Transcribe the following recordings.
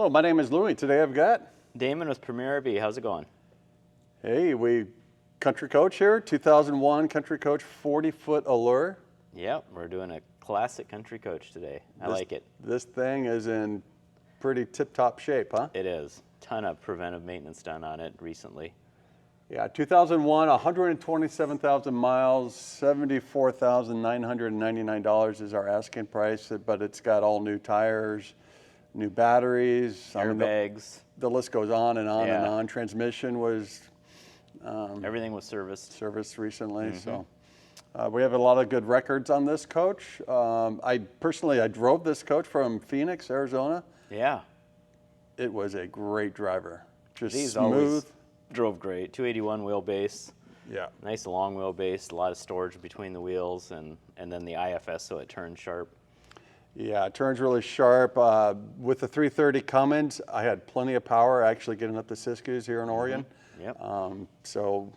Hello, my name is Louie. Today I've got Damon with Premier RV. How's it going? Hey, we Country Coach here, 2001 Country Coach 40-foot Allure. Yep, we're doing a classic Country Coach today. I like it. This thing is in pretty tip-top shape, huh? It is. Ton of preventive maintenance done on it recently. Yeah, 2001, 127,000 miles, $74,999 is our asking price, but it's got all new tires, new batteries. Airbags. The list goes on and on and Yeah. on. Transmission was Everything was serviced. recently, so we have a lot of good records on this coach. I drove this coach from Phoenix, Arizona. Yeah. It was a great driver, just These smooth. always drove great. 281 wheelbase. Yeah. Nice long wheelbase, a lot of storage between the wheels, and then the IFS so it turns sharp. Yeah, it turns really sharp. With the 330 Cummins, I had plenty of power actually getting up to Siskiyous here in Oregon. Yep. So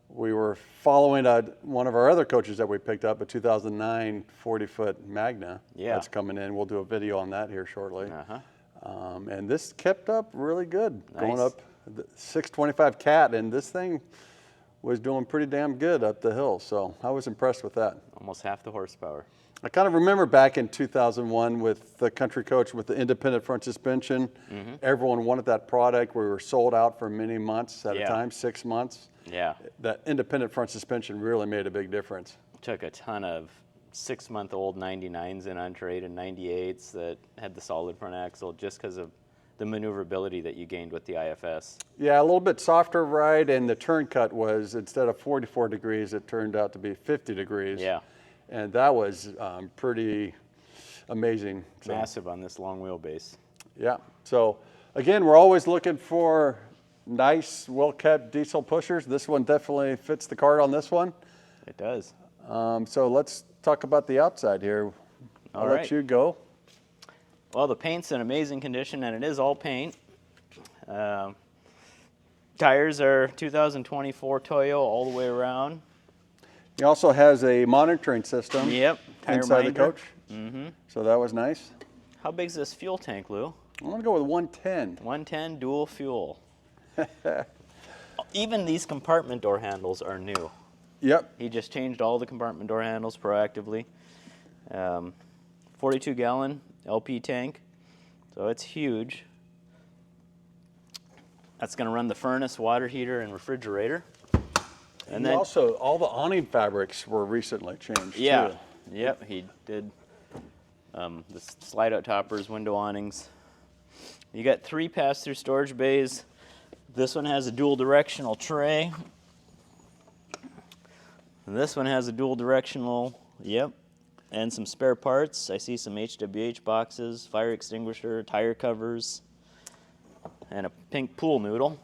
we were following one of our other coaches that we picked up, a 2009 40-foot Magna. Yeah. That's coming in. We'll do a video on that here shortly. Uh-huh. And this kept up really good, going Nice. up the 625 Cat, and this thing was doing pretty damn good up the hill. So I was impressed with that. Almost half the horsepower. I kind of remember back in 2001 with the Country Coach with the independent front suspension. Everyone wanted that product. We were sold out for many months at a Yeah. time, 6 months. Yeah. That independent front suspension really made a big difference. Took a ton of 6-month-old 99s in on trade and 98s that had the solid front axle just because of the maneuverability that you gained with the IFS. Yeah, a little bit softer ride, and the turn cut was, instead of 44 degrees, it turned out to be 50 degrees. Yeah. And that was pretty amazing. So, Massive on this long wheelbase. yeah. So again, we're always looking for nice, well-kept diesel pushers. This one definitely fits the card on this one. It does. So let's talk about the outside here. I'll All let right. you go. Well, the paint's in amazing condition, and it is all paint. Tires are 2024 Toyo all the way around. He also has a monitoring system Yep. Tire inside the minder. coach. So that was nice. How big's this fuel tank, Lou? I'm gonna go with 110. 110 dual fuel. Even these compartment door handles are new. Yep. He just changed all the compartment door handles proactively. 42-gallon LP tank, so it's huge. That's going to run the furnace, water heater, and refrigerator. And then also, all the awning fabrics were recently changed yeah, too. yep, he did the slide-out toppers, window awnings. You got 3 pass-through storage bays. This one has a dual directional tray. And this one has a dual directional, yep, and some spare parts. I see some HWH boxes, fire extinguisher, tire covers, and a pink pool noodle.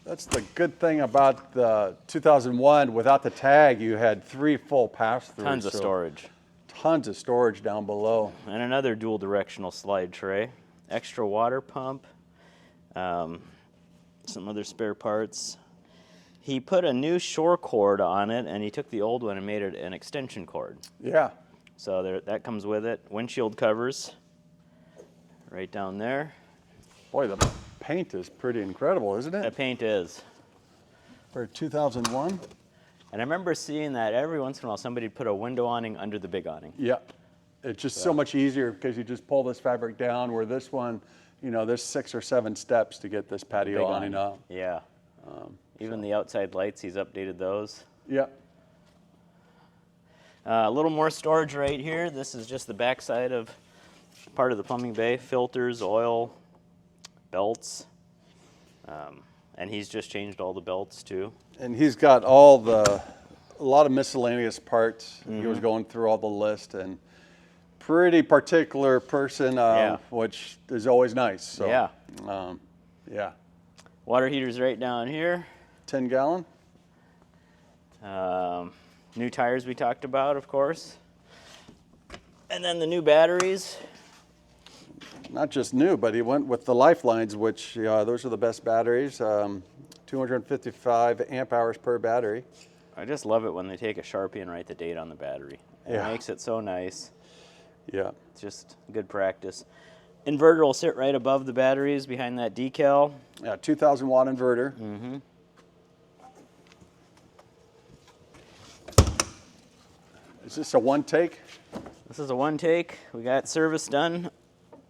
That's the good thing about the 2001. Without the tag, you had 3 full pass-throughs. Tons of storage. Tons of storage down below. And another dual directional slide tray. Extra water pump. Some other spare parts. He put a new shore cord on it, and he took the old one and made it an extension cord. Yeah. So that comes with it. Windshield covers right down there. Boy, the paint is pretty incredible, isn't The it? paint is. For 2001? And I remember seeing that every once in a while somebody would put a window awning under the big awning. Yeah. It's just so much easier because you just pull this fabric down, where this one, you know, there's 6 or 7 steps to get this patio Big awning up. Yeah. Even the outside lights, he's updated those. Yeah. A little more storage right here. This is just the backside of part of the plumbing bay. Filters, oil, belts. And he's just changed all the belts too. And he's got a lot of miscellaneous parts. He was going through all the list, and pretty particular person, Yeah. which is always nice. So, Yeah. Yeah. Water heater's right down here. 10 gallon? New tires we talked about, of course. And then the new batteries. Not just new, but he went with the Lifelines, which those are the best batteries. 255 amp hours per battery. I just love it when they take a Sharpie and write the date on the battery. It Yeah. makes it so nice. Yeah. It's just good practice. Inverter will sit right above the batteries behind that decal. Yeah, 2,000 watt inverter. Mm-hmm. Is this a one take? This is a one take. We got service done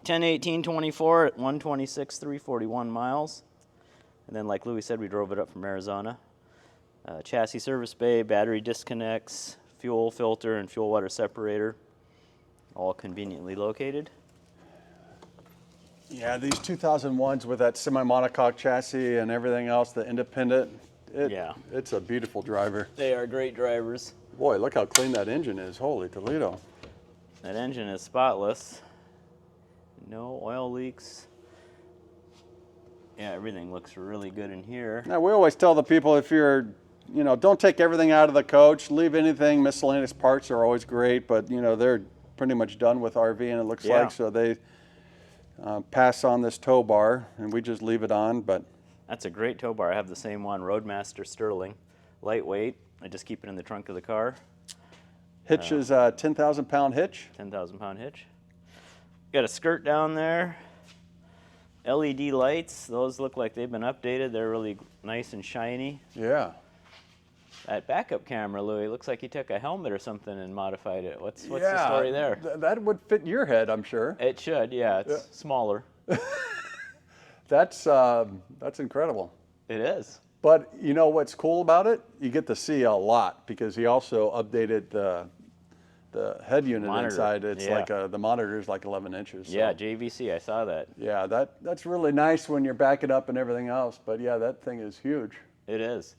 10/18/24 at 126,341 miles. And then, like Louie said, we drove it up from Arizona. Chassis service bay, battery disconnects, fuel filter, and fuel water separator, all conveniently located. Yeah, these 2001s with that semi-monocoque chassis and everything else, the independent, it's a beautiful driver. They are great drivers. Boy, look how clean that engine is. Holy Toledo. That engine is spotless. No oil leaks. Yeah, everything looks really good in here. Now, we always tell the people, if you're, don't take everything out of the coach, leave anything. Miscellaneous parts are always great, but, they're pretty much done with RVing, it looks like, so they pass on this tow bar, and we just leave it on, but. That's a great tow bar. I have the same one, Roadmaster Sterling. Lightweight. I just keep it in the trunk of the car. Hitch is a 10,000 pound hitch. 10,000 pound hitch. Got a skirt down there. LED lights. Those look like they've been updated. They're really nice and shiny. Yeah. That backup camera, Louie, looks like you took a helmet or something and modified it. What's the story there? That would fit your head, I'm sure. It should, yeah. It's smaller. That's incredible. It is. But you know what's cool about it? You get to see a lot, because he also updated the head unit Monitor. inside. It's Yeah. like the monitor is like 11 inches. So. Yeah, JVC, I saw that. Yeah, that's really nice when you're backing up and everything else. But yeah, that thing is huge. It is.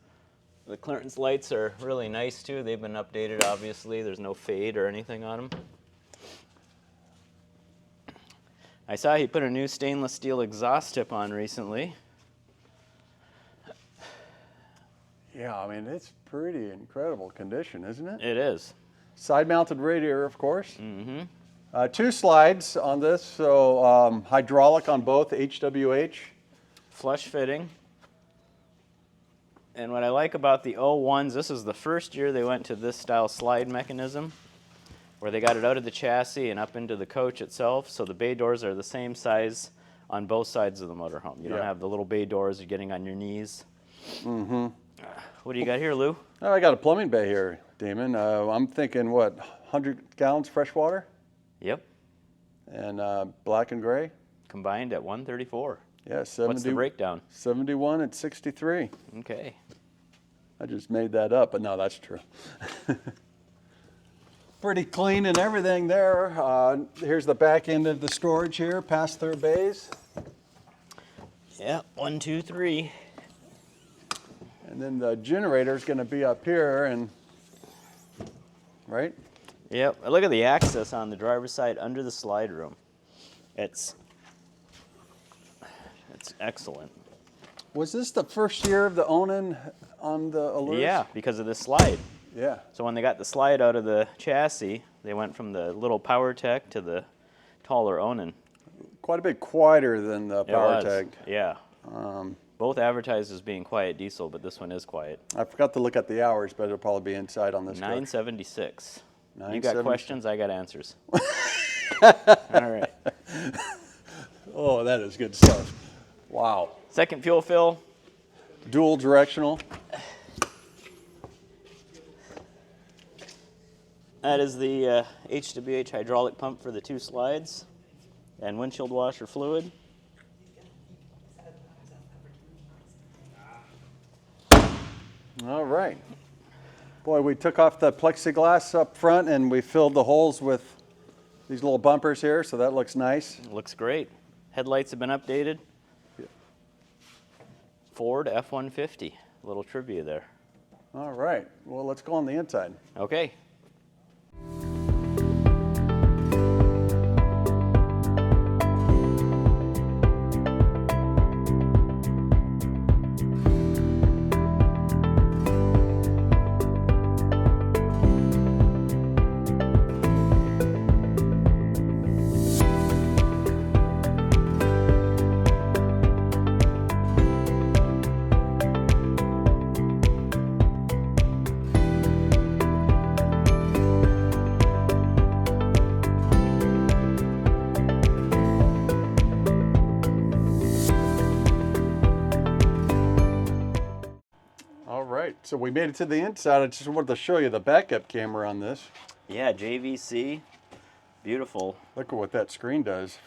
The clearance lights are really nice too. They've been updated, obviously. There's no fade or anything on them. I saw he put a new stainless steel exhaust tip on recently. Yeah, I mean, it's pretty incredible condition, isn't it? It is. Side-mounted radiator, of course. Mm-hmm. 2 slides on this, so hydraulic on both, HWH. Flush fitting. And what I like about the 01s, this is the first year they went to this style slide mechanism, where they got it out of the chassis and up into the coach itself, so the bay doors are the same size on both sides of the motorhome. You don't have the little bay doors you're getting on your knees. Mm-hmm. What do you got here, Lou? Oh, I got a plumbing bay here, Damon. I'm thinking, 100 gallons fresh water? Yep. And black and gray? Combined at 134. Yeah, 70, What's the breakdown? 71 and 63. Okay. I just made that up, but no, that's true. Pretty clean and everything there. Here's the back end of the storage here, pass-through bays. Yeah, 1, 2, 3. And then the generator is going to be up here, and right? Yep. Look at the access on the driver's side under the slide room. It's excellent. Was this the first year of the owning on the Allure? Yeah, because of the slide. Yeah. So when they got the slide out of the chassis, they went from the little PowerTech to the taller Onan. Quite a bit quieter than the PowerTech. Yeah. Both advertised as being quiet diesel, but this one is quiet. I forgot to look at the hours, but it'll probably be inside on this. 976. You got 976. questions? I got answers. All right. Oh, that is good stuff. Wow. Second fuel fill. Dual directional. That is the HWH hydraulic pump for the 2 slides and windshield washer fluid. All right. Boy, we took off the plexiglass up front and we filled the holes with these little bumpers here, so that looks nice. Looks great. Headlights have been updated. Ford F-150. A little trivia there. All right. Well, let's go on the inside. Okay. So we made it to the inside. I just wanted to show you the backup camera on this. Yeah, JVC. Beautiful. Look at what that screen does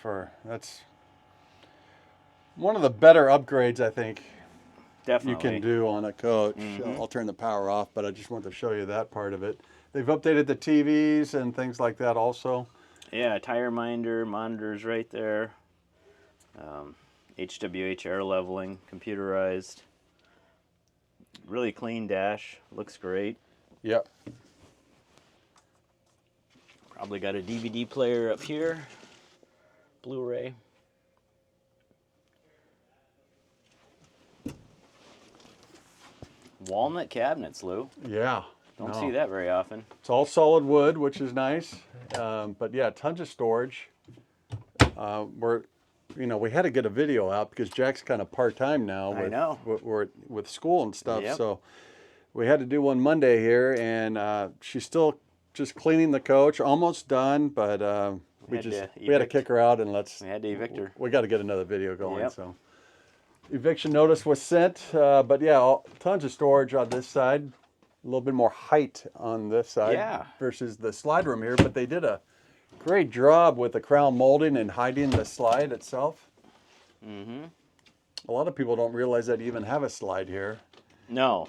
that's one of the better upgrades I think Definitely. you can do on a coach. I'll turn the power off, but I just wanted to show you that part of it. They've updated the TVs and things like that also. Yeah, tire minder, monitors right there. HWH air leveling, computerized. Really clean dash. Looks great. Yep. Probably got a DVD player up here. Blu-ray. Walnut cabinets, Lou. Yeah. Don't see that very often. It's all solid wood, which is nice. But yeah, tons of storage. We had to get a video out because Jack's kind of part-time now with school and stuff. Yep. So we had to do one Monday here, and she's still just cleaning the coach, almost done, but we had to kick her out and we had to evict her. We got to get another video going. Yep. So eviction notice was sent, but yeah, tons of storage on this side. A little bit more height on this side versus the slide room here, but they did a great job with the crown molding and hiding the slide itself. A lot of people don't realize that you even have a slide here. No,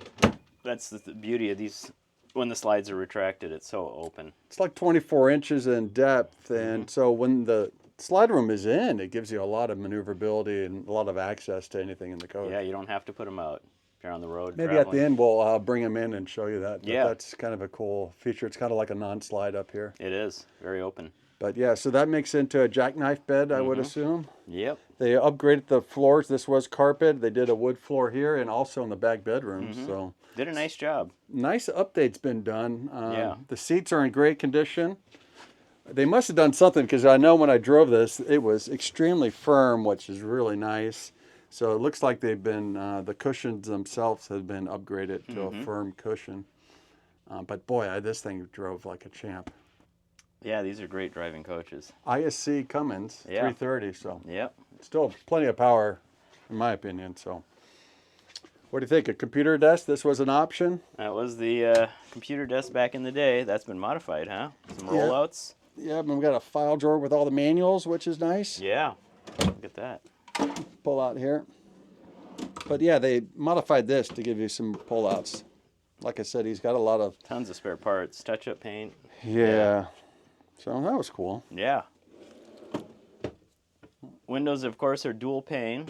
that's the beauty of these. When the slides are retracted, it's so open. It's like 24 inches in depth, and so when the slide room is in, it gives you a lot of maneuverability and a lot of access to anything in the coach. Yeah, you don't have to put them out if you're on the road. Maybe traveling. at the end we'll bring them in and show you that. But yeah, that's kind of a cool feature. It's kind of like a non-slide up here. It is very open. But yeah, so that makes into a jackknife bed, I would assume. Yep. They upgraded the floors. This was carpet. They did a wood floor here and also in the back bedroom. So did a nice job. Nice update's been done. Yeah. The seats are in great condition. They must have done something because I know when I drove this, it was extremely firm, which is really nice. So it looks like they've been, the cushions themselves have been upgraded to a firm cushion. But boy, this thing drove like a champ. Yeah, these are great driving coaches. ISC Cummins 330, so still plenty of power, in my opinion. So, what do you think? A computer desk? This was an option. That was the computer desk back in the day. That's been modified, huh? Some rollouts. Yeah, and we got a file drawer with all the manuals, which is nice. Yeah, look at that. Pull out here. But yeah, they modified this to give you some pull-outs. Like I said, he's got a lot of tons of spare parts, touch-up paint. Yeah. So that was cool. Yeah. Windows, of course, are dual pane.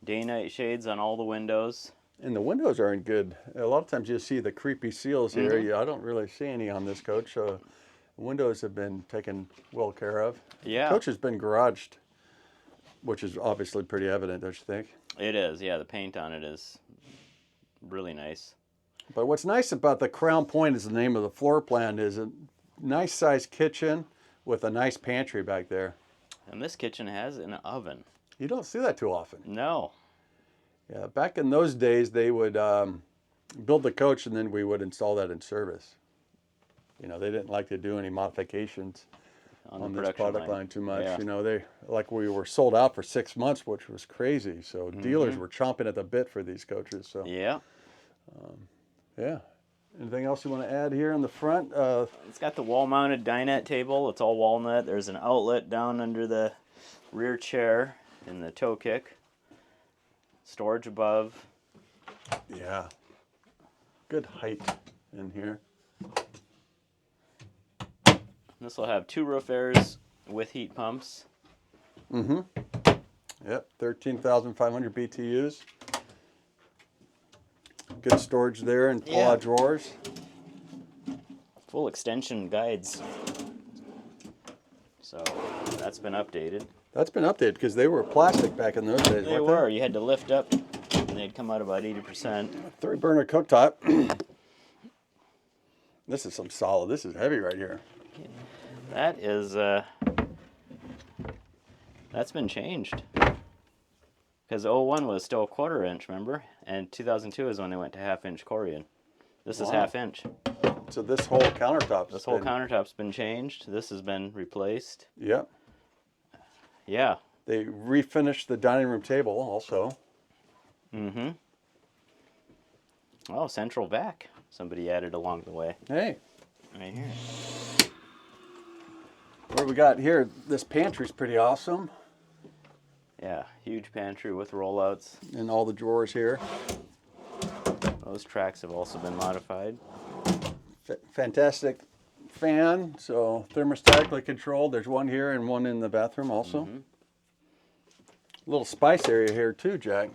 Day-night shades on all the windows. And the windows are in good. A lot of times you see the creepy seals here. Yeah, I don't really see any on this coach. Windows have been taken well care of. Yeah. The coach has been garaged, which is obviously pretty evident, don't you think? It is. Yeah, the paint on it is really nice. But what's nice about the Crown Point is the name of the floor plan is a nice sized kitchen with a nice pantry back there. And this kitchen has an oven. You don't see that too often. No. Yeah, back in those days, they would build the coach and then we would install that in service. You know, they didn't like to do any modifications on this product line too much. Yeah. You know, we were sold out for 6 months, which was crazy. So dealers were chomping at the bit for these coaches. So yeah. Yeah. Anything else you want to add here in the front? It's got the wall-mounted dinette table. It's all walnut. There's an outlet down under the rear chair in the toe kick. Storage above. Yeah. Good height in here. This will have 2 roof airs with heat pumps. Yep, 13,500 BTUs. Good storage there and pull-out drawers. Full extension guides. So that's been updated. That's been updated because they were plastic back in those days. They were. You had to lift up and they'd come out about 80%. 3-burner cooktop. This is some solid. This is heavy right here. That is, that's been changed. Because 01 was still a 1/4 inch, remember? And 2002 is when they went to 1/2 inch Corian. This is 1/2 inch. So this whole countertop. This whole countertop's been changed. This has been replaced. Yep. Yeah. They refinished the dining room table also. Oh, central vac. Somebody added along the way. Hey, Right here. what do we got here? This pantry's pretty awesome. Yeah, huge pantry with rollouts. And all the drawers here. Those tracks have also been modified. Fantastic fan, so thermostatically controlled. There's one here and one in the bathroom also. Little spice area here too, Jack.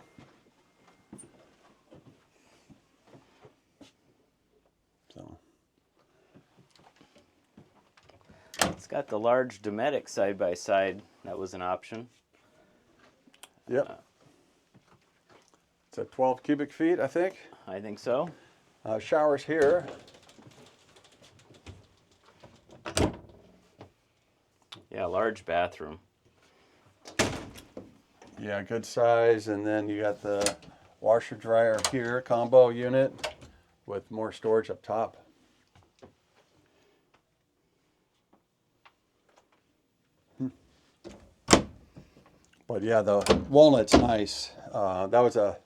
So It's got the large Dometic side-by-side. That was an option. yep. It's a 12 cubic feet, I think. I think so. Showers here. Yeah, large bathroom. Yeah, good size. And then you got the washer dryer here, combo unit with more storage up top. But yeah, the walnut's nice. That was a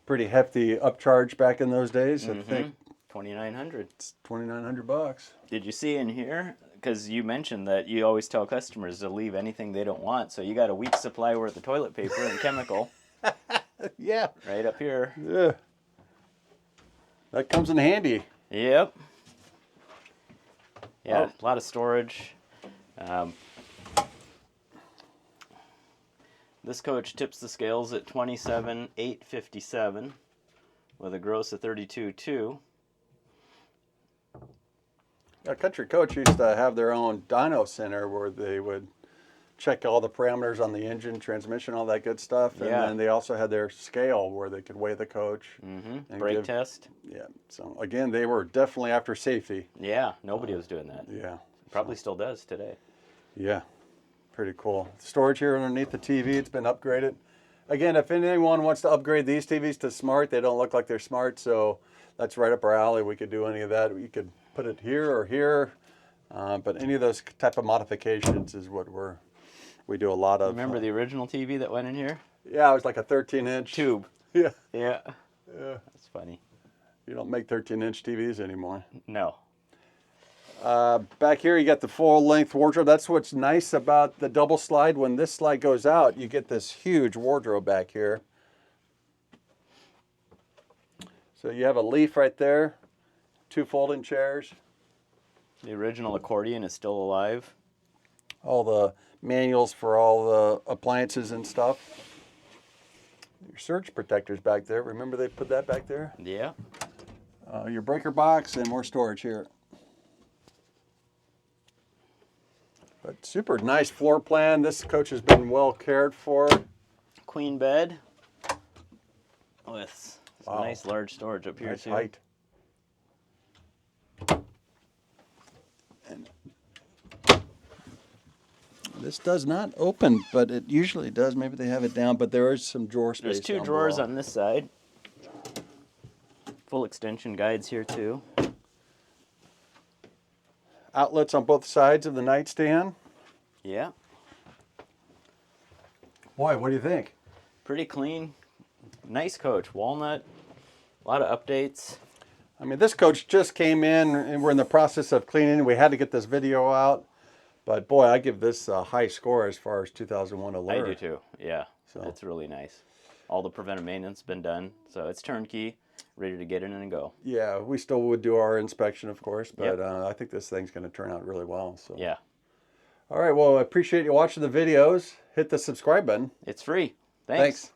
pretty hefty upcharge back in those days. I think 2,900. it's $2,900. Did you see in here? Because you mentioned that you always tell customers to leave anything they don't want. So you got a week's supply worth of toilet paper and chemical Yeah. right up here. Yeah. That comes in handy. Yep. Yeah, Oh. a lot of storage. This coach tips the scales at 27,857 with a gross of 32,2. Country Coach used to have their own dyno center where they would check all the parameters on the engine, transmission, all that good stuff. And Yeah. then they also had their scale where they could weigh the coach. And Brake test. Yeah. So again, they were definitely after safety. Yeah, nobody was doing that. Yeah. Probably still does today. Yeah. Pretty cool. Storage here underneath the TV. It's been upgraded. Again, if anyone wants to upgrade these TVs to smart, they don't look like they're smart. So that's right up our alley. We could do any of that. You could put it here or here. But any of those type of modifications is what we do a lot of. Remember the original TV that went in here? Yeah, it was like a 13-inch. Tube. Yeah. Yeah. Yeah. That's funny. You don't make 13-inch TVs anymore. No. Back here, you got the full-length wardrobe. That's what's nice about the double slide. When this slide goes out, you get this huge wardrobe back here. So you have a leaf right there, 2 folding chairs. The original accordion is still alive. All the manuals for all the appliances and stuff. Your surge protectors back there. Remember they put that back there? Yeah. Your breaker box and more storage here. But super nice floor plan. This coach has been well cared for. Queen bed with some Wow. nice large storage up here Nice too. height. And this does not open, but it usually does. Maybe they have it down, but there is some drawer space. There's 2 down drawers below. on this side. Full extension guides here too. Outlets on both sides of the nightstand. Yeah. Boy, what do you think? Pretty clean. Nice coach. Walnut. A lot of updates. I mean, this coach just came in, and we're in the process of cleaning. We had to get this video out, but boy, I give this a high score as far as 2001 Allure. I do too. Yeah. So. It's really nice. All the preventive maintenance has been done. So it's turnkey, ready to get in and go. Yeah, we still would do our inspection, of course, but Yep. I think this thing's going to turn out really well. So. Yeah. All right, well, I appreciate you watching the videos. Hit the subscribe button. It's free. Thanks.